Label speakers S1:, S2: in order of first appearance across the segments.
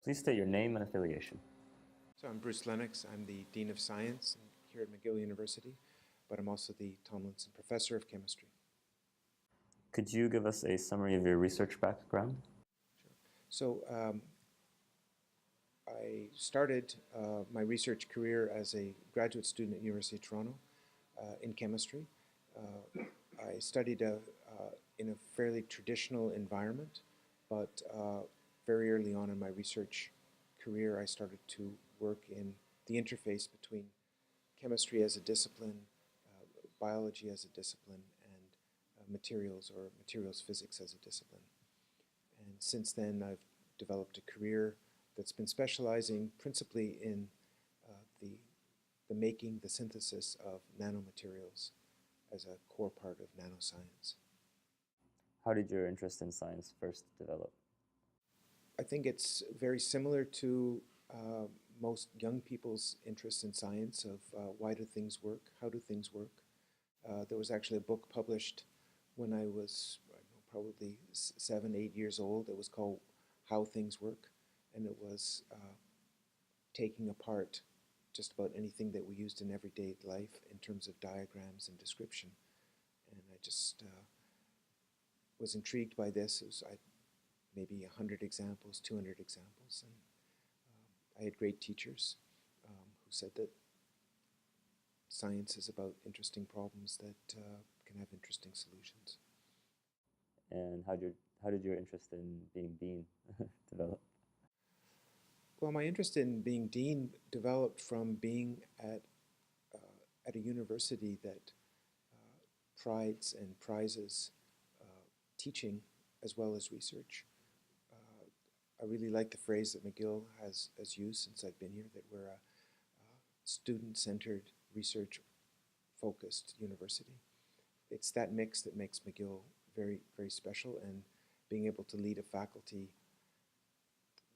S1: Please state your name and affiliation.
S2: So I'm Bruce Lennox. I'm the Dean of Science here at McGill University, but I'm also the Tomlinson Professor of Chemistry.
S1: Could you give us a summary of your research background?
S2: Sure. So I started my research career as a graduate student at University of Toronto in chemistry. I studied in a fairly traditional environment, but very early on in my research career I started to work in the interface between chemistry as a discipline, biology as a discipline, and materials or materials physics as a discipline. And since then I've developed a career that's been specializing principally in the making, the synthesis of nanomaterials as a core part of nanoscience.
S1: How did your interest in science first develop?
S2: I think it's very similar to most young people's interest in science of why do things work, how do things work. There was actually a book published when I was probably 7, 8 years old. It was called How Things Work, and it was taking apart just about anything that we used in everyday life in terms of diagrams and description. And I just was intrigued by this. It was maybe 100 examples, 200 examples, and I had great teachers who said that science is about interesting problems that can have interesting solutions.
S1: And how did your interest in being dean develop?
S2: Well, my interest in being dean developed from being at a university that prides and prizes teaching as well as research. I really like the phrase that McGill has used since I've been here, that we're a student-centered, research-focused university. It's that mix that makes McGill very, very special, and being able to lead a faculty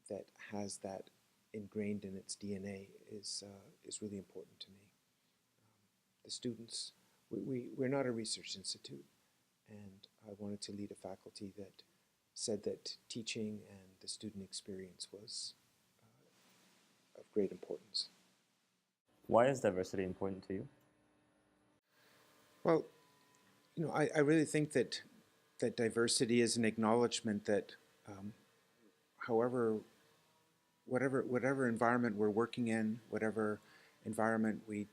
S2: that has that ingrained in its DNA is really important to me. The students, we're not a research institute, and I wanted to lead a faculty that said that teaching and the student experience was of great importance.
S1: Why is diversity important to you?
S2: Well, you know, I really think that diversity is an acknowledgement that whatever environment we're working in, whatever environment we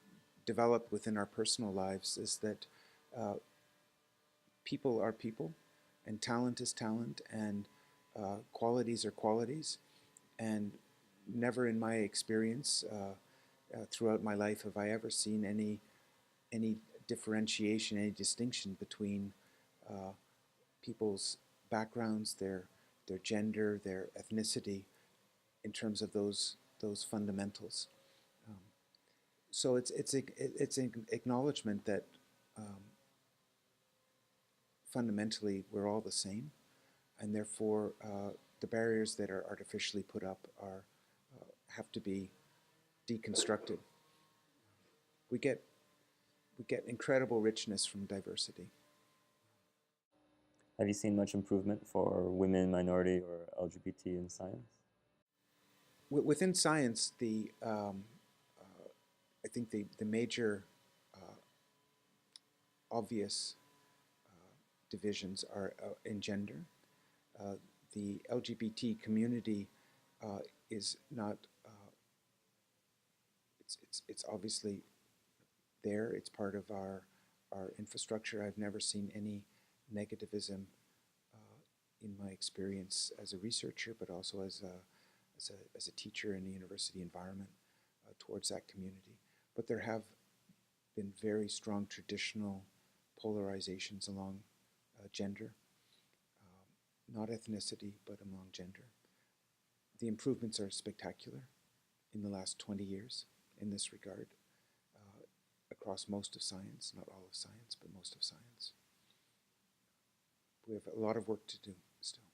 S2: develop within our personal lives, is that people are people, and talent is talent, and qualities are qualities. And never in my experience throughout my life have I ever seen any differentiation, any distinction between people's backgrounds, their gender, their ethnicity, in terms of those fundamentals. So it's an acknowledgement that fundamentally we're all the same, and therefore the barriers that are artificially put up have to be deconstructed. We get incredible richness from diversity.
S1: Have you seen much improvement for women, minority, or LGBT in science?
S2: Within science, I think the major obvious divisions are in gender. The LGBT community is not. It's obviously there. It's part of our infrastructure. I've never seen any negativism in my experience as a researcher, but also as a teacher in a university environment towards that community. But there have been very strong traditional polarizations along gender, not ethnicity, but among gender. The improvements are spectacular in the last 20 years in this regard, across most of science, not all of science, but most of science. We have a lot of work to do still.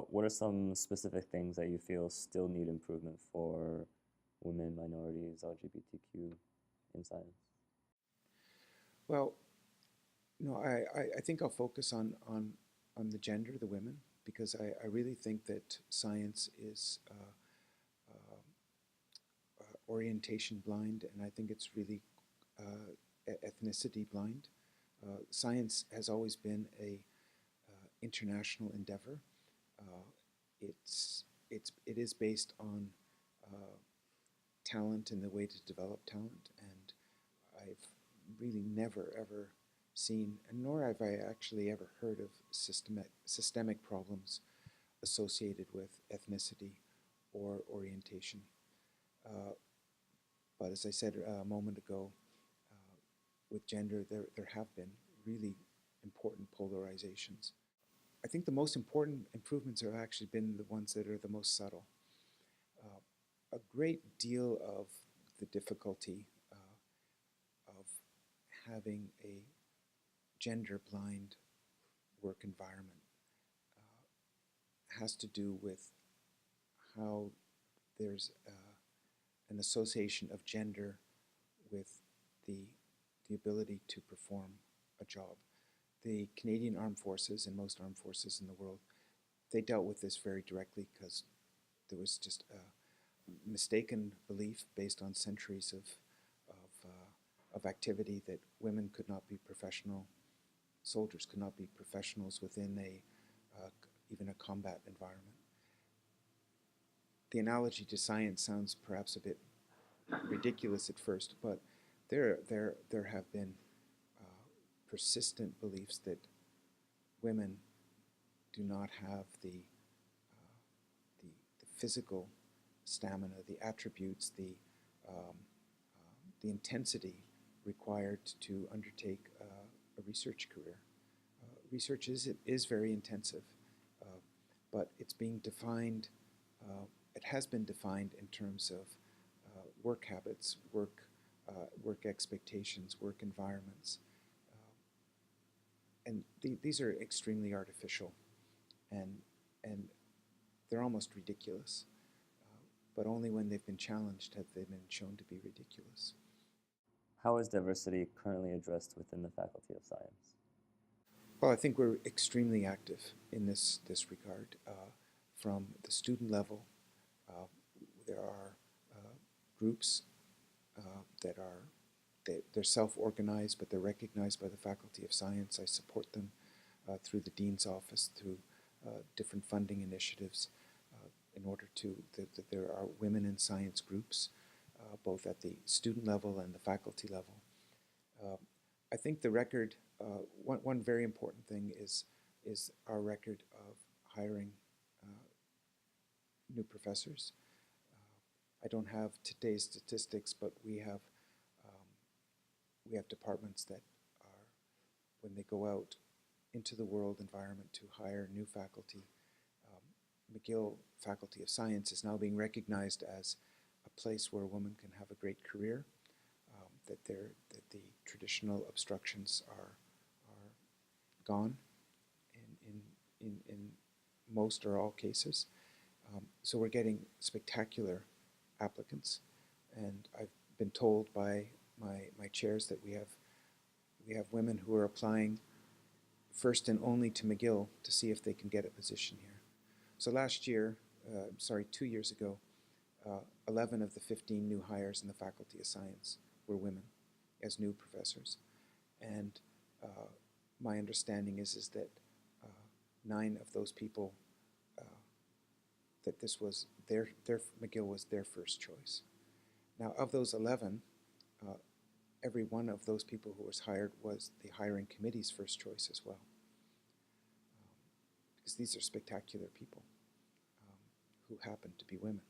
S1: What are some specific things that you feel still need improvement for women, minorities, LGBTQ in science?
S2: Well, no, I think I'll focus on the gender, the women. because I really think that science is orientation blind, and I think it's really ethnicity blind. Science has always been a international endeavor. It is based on talent and the way to develop talent, and I've really never ever seen, and nor have I actually ever heard of systemic problems associated with ethnicity or orientation. But as I said a moment ago, with gender, there have been really important polarizations. I think the most important improvements have actually been the ones that are the most subtle. A great deal of the difficulty of having a gender-blind work environment has to do with how there's an association of gender with the ability to perform a job. The Canadian Armed Forces and most armed forces in the world, they dealt with this very directly because there was just a mistaken belief based on centuries of activity that women could not be professional, soldiers could not be professionals within even a combat environment. The analogy to science sounds perhaps a bit ridiculous at first, but there have been persistent beliefs that women do not have the physical stamina, the attributes, the intensity required to undertake a research career. Research is very intensive, but it's being defined, it has been defined in terms of work habits, work expectations, work environments. And these are extremely artificial, and they're almost ridiculous. But only when they've been challenged have they been shown to be ridiculous.
S1: How is diversity currently addressed within the Faculty of Science?
S2: Well, I think we're extremely active in this regard. From the student level, there are groups that they're self-organized, but they're recognized by the Faculty of Science. I support them through the Dean's Office, through different funding initiatives, in order that there are women in science groups, both at the student level and the faculty level. I think the record, one very important thing is our record of hiring new professors. I don't have today's statistics, but we have departments that are, when they go out into the world environment to hire new faculty, McGill Faculty of Science is now being recognized as a place where a woman can have a great career, that the traditional obstructions are gone in most or all cases. So we're getting spectacular applicants, and I've been told by my chairs that we have women who are applying first and only to McGill to see if they can get a position here. So last year, 2 years ago, 11 of the 15 new hires in the Faculty of Science were women as new professors. And my understanding is that 9 of those people, that this was McGill was their first choice. Now, of those 11, every one of those people who was hired was the hiring committee's first choice as well. Because these are spectacular people who happen to be women.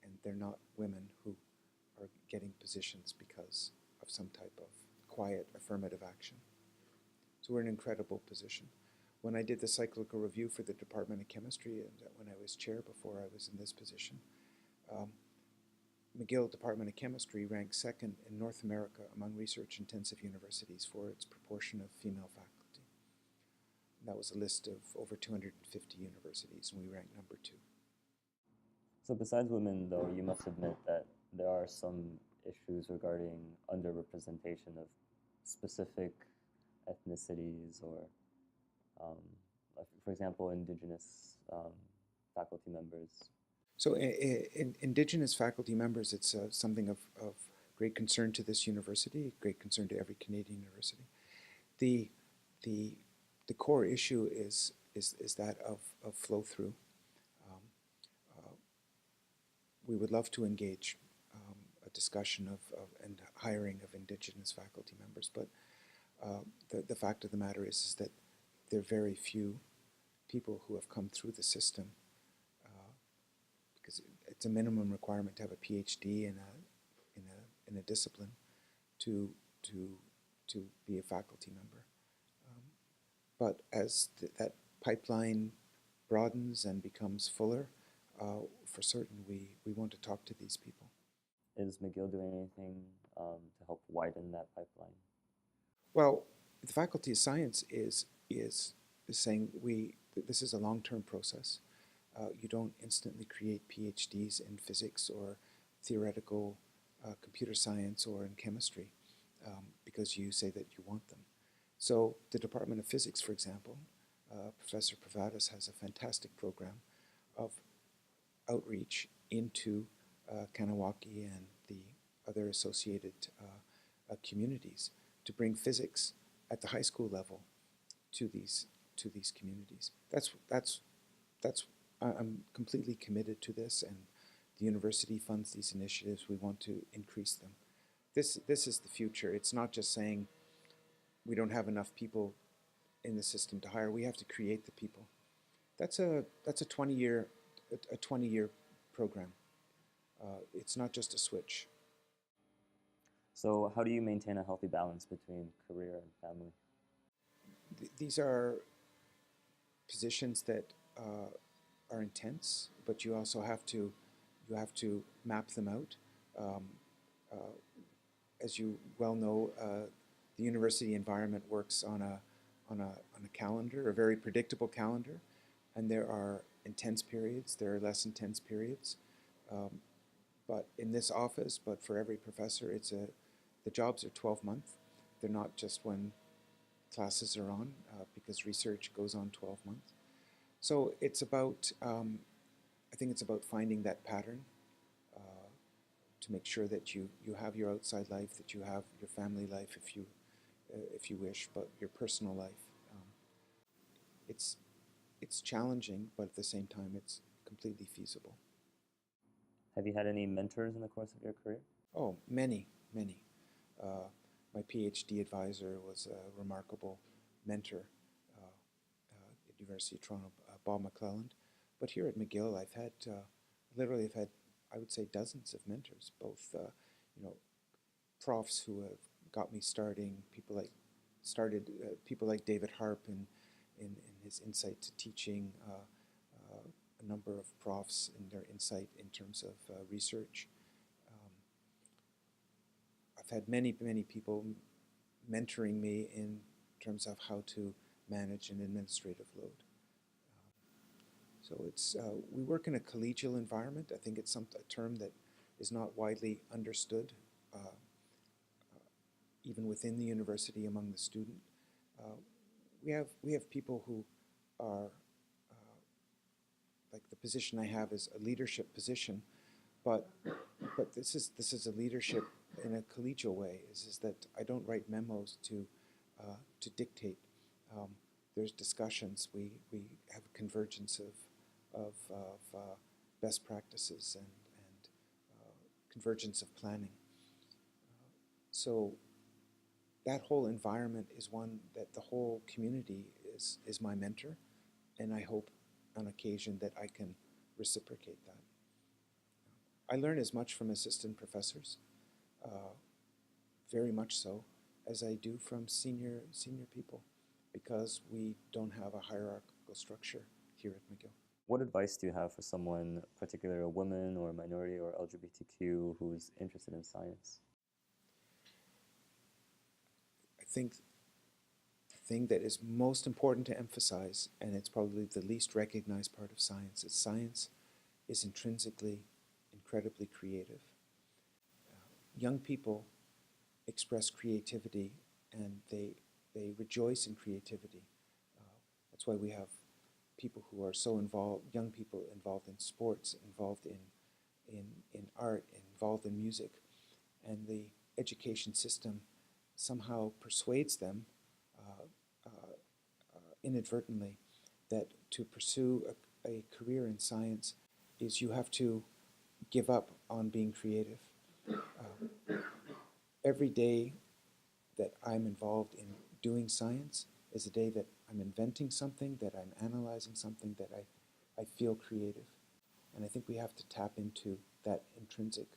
S2: And they're not women who are getting positions because of some type of quiet affirmative action. So we're in an incredible position. When I did the cyclical review for the Department of Chemistry, and when I was chair before I was in this position, McGill Department of Chemistry ranked second in North America among research-intensive universities for its proportion of female faculty. And that was a list of over 250 universities, and we ranked number 2.
S1: So besides women, though, you must admit that there are some issues regarding underrepresentation of specific ethnicities or for example, Indigenous faculty members?
S2: So in Indigenous faculty members, it's something of great concern to this university, great concern to every Canadian university. The, the, the core issue is that of flow-through. Um, we would love to engage a discussion and hiring of Indigenous faculty members, but the fact of the matter is that there are very few people who have come through the system, because it's a minimum requirement to have a PhD in a discipline to be a faculty member. But as that pipeline broadens and becomes fuller, for certain we want to talk to these people.
S1: Is McGill doing anything to help widen that pipeline?
S2: Well, the Faculty of Science is saying this is a long-term process. You don't instantly create PhDs in physics or theoretical computer science or in chemistry because you say that you want them. So the Department of Physics, for example, Professor Pravadas has a fantastic program of outreach into Kanawaki and the other associated communities to bring physics at the high school level to these communities. I'm completely committed to this, and the university funds these initiatives. We want to increase them. This is the future. It's not just saying we don't have enough people in the system to hire. We have to create the people. That's a 20-year program. It's not just a switch.
S1: So how do you maintain a healthy balance between career and family?
S2: These are positions that are intense, but you also have to map them out. As you well know, the university environment works on a calendar, a very predictable calendar, and there are intense periods, there are less intense periods. But in this office, but for every professor, the jobs are 12-month. They're not just when classes are on, because research goes on 12 months. So it's about, I think it's about finding that pattern to make sure that you have your outside life, that you have your family life if you wish, but your personal life. It's challenging, but at the same time, it's completely feasible.
S1: Have you had any mentors in the course of your career?
S2: Oh, many. My PhD advisor was a remarkable mentor at University of Toronto, Bob McClelland. But here at McGill, I've had, I would say, dozens of mentors, both, profs who have got me starting, people like David Harp in his insight to teaching, a number of profs in their insight in terms of research. I've had many people mentoring me in terms of how to manage an administrative load. So it's we work in a collegial environment. I think it's a term that is not widely understood, even within the university among the student. We have people who are like the position I have is a leadership position, but this is a leadership in a collegial way. Is that I don't write memos to dictate. There's discussions. We have a convergence of best practices and convergence of planning. So that whole environment is one that the whole community is my mentor, and I hope on occasion that I can reciprocate that. I learn as much from assistant professors, very much so, as I do from senior people, because we don't have a hierarchical structure here at McGill.
S1: What advice do you have for someone, particularly a woman or a minority or LGBTQ, who's interested in science?
S2: I think the thing that is most important to emphasize, and it's probably the least recognized part of science, is science is intrinsically incredibly creative. Young people express creativity and they rejoice in creativity. That's why we have people who are so involved, young people involved in sports, involved in art, involved in music, and the education system somehow persuades them inadvertently that to pursue a career in science is you have to give up on being creative. Every day that I'm involved in doing science is a day that I'm inventing something, that I'm analyzing something, that I feel creative. And I think we have to tap into that intrinsic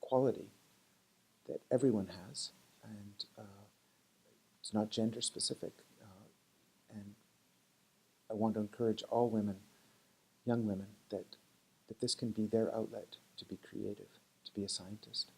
S2: quality that everyone has, and it's not gender specific. And I want to encourage all women, young women, that this can be their outlet to be creative, to be a scientist.